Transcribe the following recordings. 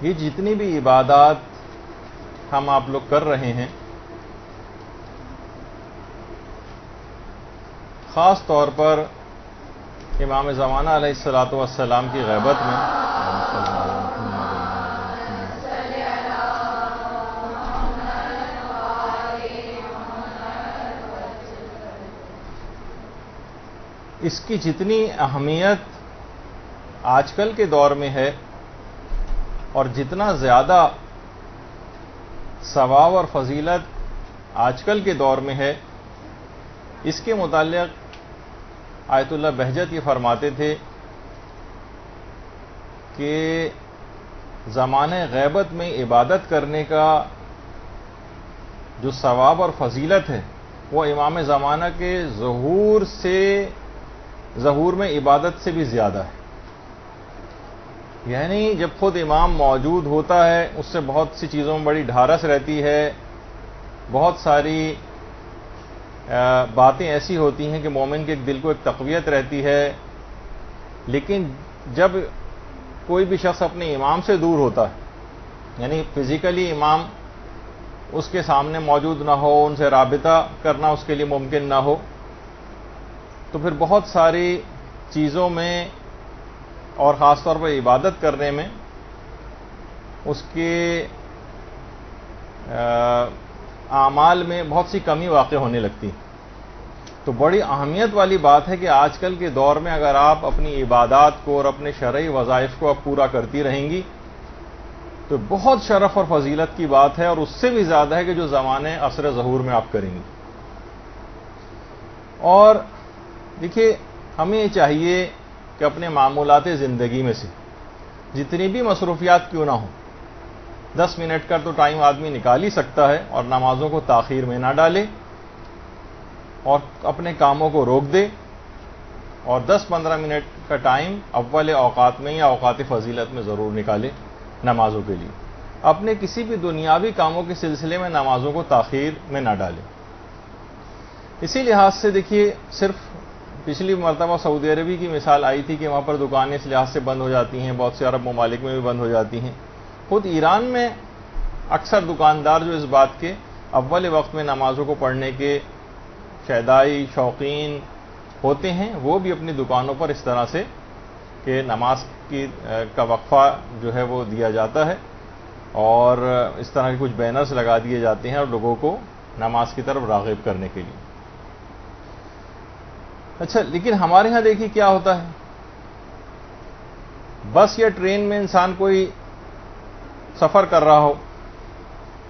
یہ جتنی بھی عبادات ہم آپ لوگ کر رہے ہیں، خاص طور پر امام زمانہ علیہ الصلاۃ والسلام کی غیبت میں اس کی جتنی اہمیت آج کل کے دور میں ہے اور جتنا زیادہ ثواب اور فضیلت آج کل کے دور میں ہے، اس کے متعلق آیت اللہ بہجت یہ فرماتے تھے کہ زمانہ غیبت میں عبادت کرنے کا جو ثواب اور فضیلت ہے وہ امام زمانہ کے ظہور میں عبادت سے بھی زیادہ ہے۔ یعنی جب خود امام موجود ہوتا ہے اس سے بہت سی چیزوں میں بڑی ڈھارس رہتی ہے، بہت ساری باتیں ایسی ہوتی ہیں کہ مومن کے دل کو ایک تقویت رہتی ہے، لیکن جب کوئی بھی شخص اپنے امام سے دور ہوتا ہے، یعنی فزیکلی امام اس کے سامنے موجود نہ ہو، ان سے رابطہ کرنا اس کے لیے ممکن نہ ہو، تو پھر بہت ساری چیزوں میں اور خاص طور پر عبادت کرنے میں اس کے اعمال میں بہت سی کمی واقع ہونے لگتی۔ تو بڑی اہمیت والی بات ہے کہ آج کل کے دور میں اگر آپ اپنی عبادات کو اور اپنے شرعی وظائف کو آپ پورا کرتی رہیں گی تو بہت شرف اور فضیلت کی بات ہے، اور اس سے بھی زیادہ ہے کہ جو زمانے عصر ظہور میں آپ کریں گی۔ اور دیکھیے، ہمیں یہ چاہیے کہ اپنے معمولات زندگی میں سے جتنی بھی مصروفیات کیوں نہ ہوں، 10 منٹ کا تو ٹائم آدمی نکال ہی سکتا ہے، اور نمازوں کو تاخیر میں نہ ڈالے اور اپنے کاموں کو روک دے، اور 10-15 منٹ کا ٹائم اول اوقات میں یا اوقات فضیلت میں ضرور نکالے نمازوں کے لیے۔ اپنے کسی بھی دنیاوی کاموں کے سلسلے میں نمازوں کو تاخیر میں نہ ڈالے۔ اسی لحاظ سے دیکھیے، صرف پچھلی مرتبہ سعودی عربی کی مثال آئی تھی کہ وہاں پر دکانیں اس لحاظ سے بند ہو جاتی ہیں، بہت سے عرب ممالک میں بھی بند ہو جاتی ہیں۔ خود ایران میں اکثر دکاندار جو اس بات کے اول وقت میں نمازوں کو پڑھنے کے شیدائی شوقین ہوتے ہیں، وہ بھی اپنی دکانوں پر اس طرح سے کہ نماز کا وقفہ جو ہے وہ دیا جاتا ہے، اور اس طرح کے کچھ بینرز لگا دیے جاتے ہیں اور لوگوں کو نماز کی طرف راغب کرنے کے لیے۔ اچھا، لیکن ہمارے ہاں دیکھیے کیا ہوتا ہے، بس یا ٹرین میں انسان کوئی سفر کر رہا ہو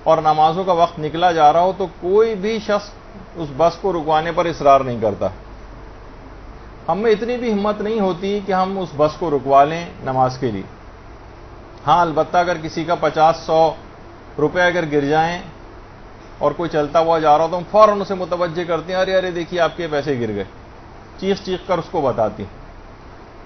اور نمازوں کا وقت نکلا جا رہا ہو تو کوئی بھی شخص اس بس کو رکوانے پر اصرار نہیں کرتا۔ ہم میں اتنی بھی ہمت نہیں ہوتی کہ ہم اس بس کو رکوا لیں نماز کے لیے۔ ہاں، البتہ اگر کسی کا 50-100 روپے اگر گر جائیں اور کوئی چلتا ہوا جا رہا ہو تو ہم فوراً اسے متوجہ کرتے ہیں، ارے دیکھیے آپ کے پیسے گر گئے، چیخ کر اس کو بتاتی۔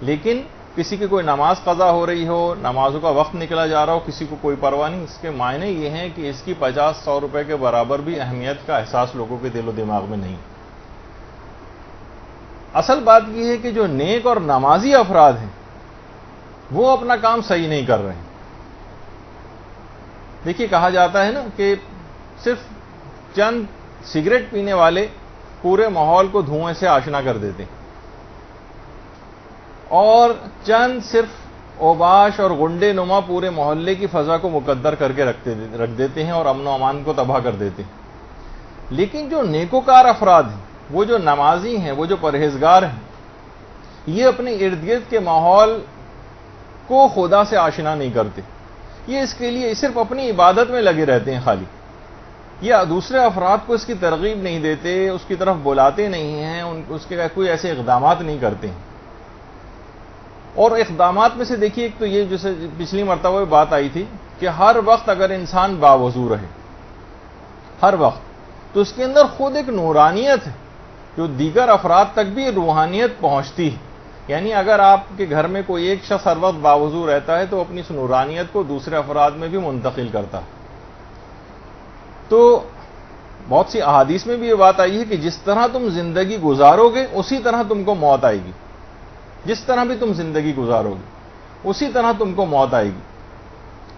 لیکن کسی کی کوئی نماز قضا ہو رہی ہو، نمازوں کا وقت نکلا جا رہا ہو، کسی کو کوئی پرواہ نہیں۔ اس کے معنی یہ ہیں کہ اس کی 50-100 روپے کے برابر بھی اہمیت کا احساس لوگوں کے دل و دماغ میں نہیں۔ اصل بات یہ ہے کہ جو نیک اور نمازی افراد ہیں وہ اپنا کام صحیح نہیں کر رہے ہیں۔ دیکھیے، کہا جاتا ہے نا کہ صرف چند سگریٹ پینے والے پورے ماحول کو دھوئیں سے آشنا کر دیتے ہیں، اور چند صرف اوباش اور غنڈے نما پورے محلے کی فضا کو مقدر کر کے رکھ دیتے ہیں اور امن و امان کو تباہ کر دیتے ہیں۔ لیکن جو نیکوکار افراد ہیں، وہ جو نمازی ہیں، وہ جو پرہیزگار ہیں، یہ اپنے ارد گرد کے ماحول کو خدا سے آشنا نہیں کرتے۔ یہ اس کے لیے صرف اپنی عبادت میں لگے رہتے ہیں خالی، یا دوسرے افراد کو اس کی ترغیب نہیں دیتے، اس کی طرف بلاتے نہیں ہیں، اس کے کوئی ایسے اقدامات نہیں کرتے ہیں۔ اور اقدامات میں سے دیکھیے، ایک تو یہ جیسے پچھلی مرتبہ بات آئی تھی کہ ہر وقت اگر انسان باوضو رہے، ہر وقت، تو اس کے اندر خود ایک نورانیت ہے جو دیگر افراد تک بھی روحانیت پہنچتی ہے۔ یعنی اگر آپ کے گھر میں کوئی ایک شخص ہر وقت باوضو رہتا ہے تو اپنی اس نورانیت کو دوسرے افراد میں بھی منتقل کرتا ہے۔ تو بہت سی احادیث میں بھی یہ بات آئی ہے کہ جس طرح تم زندگی گزارو گے اسی طرح تم کو موت آئے گی، جس طرح بھی تم زندگی گزارو گے اسی طرح تم کو موت آئے گی۔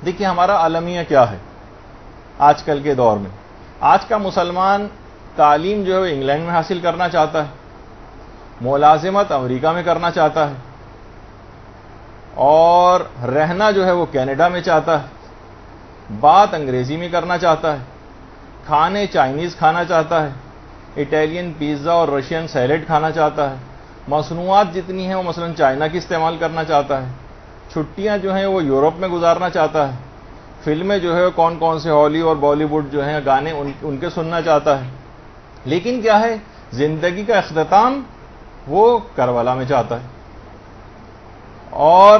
دیکھیے ہمارا المیہ کیا ہے آج کل کے دور میں. آج کا مسلمان تعلیم جو ہے وہ انگلینڈ میں حاصل کرنا چاہتا ہے, ملازمت امریکہ میں کرنا چاہتا ہے, اور رہنا جو ہے وہ کینیڈا میں چاہتا ہے, بات انگریزی میں کرنا چاہتا ہے, کھانے چائنیز کھانا چاہتا ہے, اٹیلین پیزا اور رشین سیلیڈ کھانا چاہتا ہے, مصنوعات جتنی ہیں وہ مثلا چائنا کی استعمال کرنا چاہتا ہے, چھٹیاں جو ہیں وہ یورپ میں گزارنا چاہتا ہے, فلمیں جو ہے کون کون سے ہالی اور بالی ووڈ جو ہیں گانے ان کے سننا چاہتا ہے. لیکن کیا ہے, زندگی کا اختتام وہ کربلا میں چاہتا ہے, اور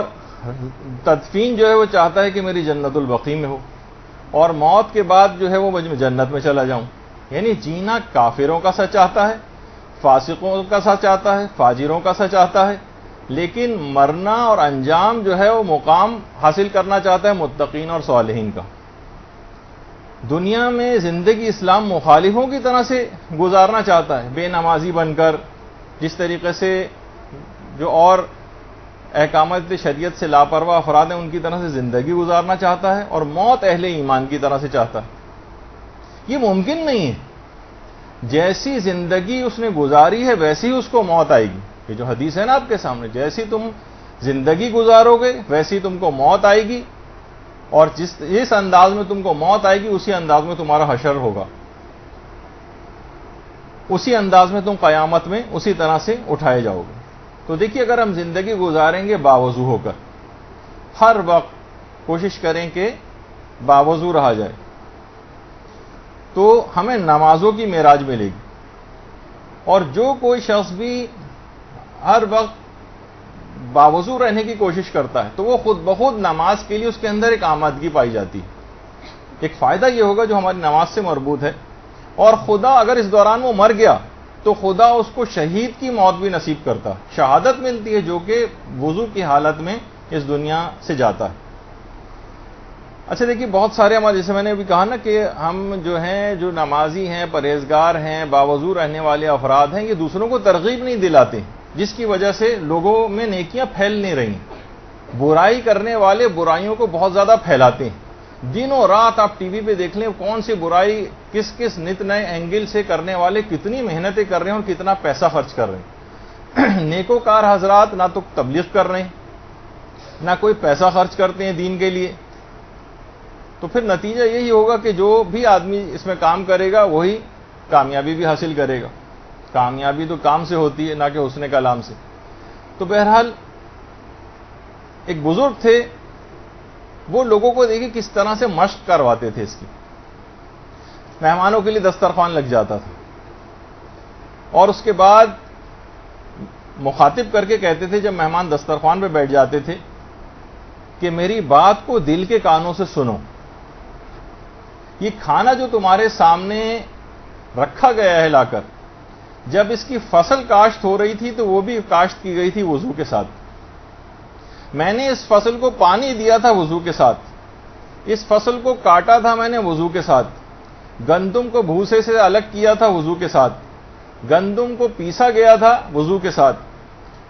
تدفین جو ہے وہ چاہتا ہے کہ میری جنت البقیع میں ہو, اور موت کے بعد جو ہے وہ میں جنت میں چلا جاؤں. یعنی جینا کافروں کا سا چاہتا ہے, فاسقوں کا سا چاہتا ہے, فاجروں کا سا چاہتا ہے, لیکن مرنا اور انجام جو ہے وہ مقام حاصل کرنا چاہتا ہے متقین اور صالحین کا. دنیا میں زندگی اسلام مخالفوں کی طرح سے گزارنا چاہتا ہے, بے نمازی بن کر, جس طریقے سے جو اور احکامات شریعت سے لاپرواہ افراد ہیں ان کی طرح سے زندگی گزارنا چاہتا ہے, اور موت اہل ایمان کی طرح سے چاہتا ہے. یہ ممکن نہیں ہے. جیسی زندگی اس نے گزاری ہے ویسی ہی اس کو موت آئے گی. یہ جو حدیث ہے نا آپ کے سامنے, جیسی تم زندگی گزارو گے ویسی تم کو موت آئے گی, اور جس انداز میں تم کو موت آئے گی اسی انداز میں تمہارا حشر ہوگا, اسی انداز میں تم قیامت میں اسی طرح سے اٹھائے جاؤ گے. تو دیکھیے اگر ہم زندگی گزاریں گے باوضو ہو کر, ہر وقت کوشش کریں کہ باوضو رہا جائے, تو ہمیں نمازوں کی معراج ملے گی. اور جو کوئی شخص بھی ہر وقت باوضو رہنے کی کوشش کرتا ہے تو وہ خود بخود نماز کے لیے اس کے اندر ایک آمادگی پائی جاتی ہے. ایک فائدہ یہ ہوگا جو ہماری نماز سے مربوط ہے, اور خدا اگر اس دوران وہ مر گیا تو خدا اس کو شہید کی موت بھی نصیب کرتا, شہادت ملتی ہے, جو کہ وضو کی حالت میں اس دنیا سے جاتا ہے. اچھا دیکھیے بہت سارے ہمارے, جیسے میں نے ابھی کہا نا کہ ہم جو ہیں جو نمازی ہیں, پرہیزگار ہیں, باوضو رہنے والے افراد ہیں, یہ دوسروں کو ترغیب نہیں دلاتے, جس کی وجہ سے لوگوں میں نیکیاں پھیل نہیں رہی. برائی کرنے والے برائیوں کو بہت زیادہ پھیلاتے ہیں. دنوں رات آپ ٹی وی پہ دیکھ لیں کون سی برائی کس نت نئے اینگل سے کرنے والے کتنی محنتیں کر رہے ہیں اور کتنا پیسہ خرچ کر رہے ہیں. نیکوکار حضرات نہ تو تبلیغ کر رہے ہیں, نہ کوئی پیسہ خرچ کرتے ہیں دین کے لیے. تو پھر نتیجہ یہی ہوگا کہ جو بھی آدمی اس میں کام کرے گا وہی کامیابی بھی حاصل کرے گا. کامیابی تو کام سے ہوتی ہے, نہ کہ حسن کلام سے. تو بہرحال ایک بزرگ تھے, وہ لوگوں کو دیکھیں کس طرح سے مشق کرواتے تھے اس کی. مہمانوں کے لیے دسترخوان لگ جاتا تھا, اور اس کے بعد مخاطب کر کے کہتے تھے جب مہمان دسترخوان پہ بیٹھ جاتے تھے کہ میری بات کو دل کے کانوں سے سنو. یہ کھانا جو تمہارے سامنے رکھا گیا ہے لا کر, جب اس کی فصل کاشت ہو رہی تھی تو وہ بھی کاشت کی گئی تھی وضو کے ساتھ. میں نے اس فصل کو پانی دیا تھا وضو کے ساتھ, اس فصل کو کاٹا تھا میں نے وضو کے ساتھ, گندم کو بھوسے سے الگ کیا تھا وضو کے ساتھ, گندم کو پیسا گیا تھا وضو کے ساتھ,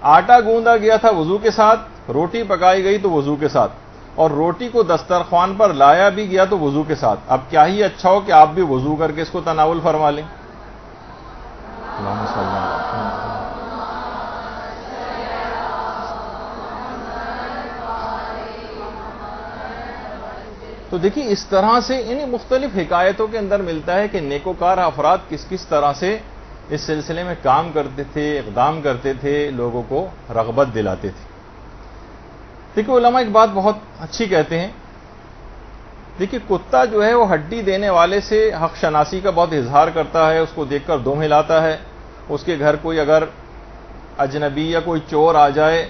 آٹا گوندا گیا تھا وضو کے ساتھ, روٹی پکائی گئی تو وضو کے ساتھ, اور روٹی کو دسترخوان پر لایا بھی گیا تو وضو کے ساتھ. اب کیا ہی اچھا ہو کہ آپ بھی وضو کر کے اس کو تناول فرما لیں. تو دیکھیے اس طرح سے انہیں مختلف حکایتوں کے اندر ملتا ہے کہ نیکوکار افراد کس طرح سے اس سلسلے میں کام کرتے تھے, اقدام کرتے تھے, لوگوں کو رغبت دلاتے تھے. دیکھیے علماء ایک بات بہت اچھی کہتے ہیں. دیکھیے کتا جو ہے وہ ہڈی دینے والے سے حق شناسی کا بہت اظہار کرتا ہے, اس کو دیکھ کر دم ہلاتا ہے. اس کے گھر کوئی اگر اجنبی یا کوئی چور آ جائے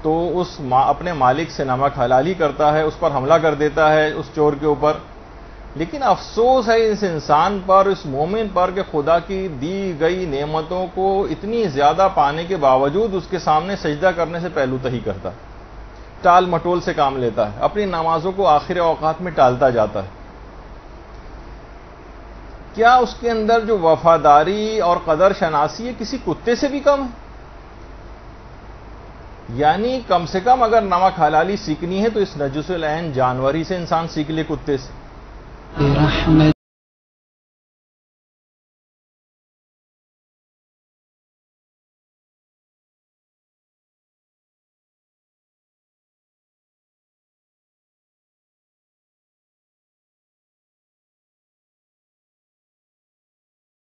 تو اپنے مالک سے نمک حلالی کرتا ہے, اس پر حملہ کر دیتا ہے اس چور کے اوپر. لیکن افسوس ہے اس انسان پر, اس مومن پر, کہ خدا کی دی گئی نعمتوں کو اتنی زیادہ پانے کے باوجود اس کے سامنے سجدہ کرنے سے پہلو تہی کرتا ہے, ٹال مٹول سے کام لیتا ہے, اپنی نمازوں کو آخر اوقات میں ٹالتا جاتا ہے. کیا اس کے اندر جو وفاداری اور قدر شناسی ہے کسی کتے سے بھی کم ہے؟ یعنی کم سے کم اگر نمک حلالی سیکھنی ہے تو اس نجس العین جانور ہی سے انسان سیکھ لے، کتے سے۔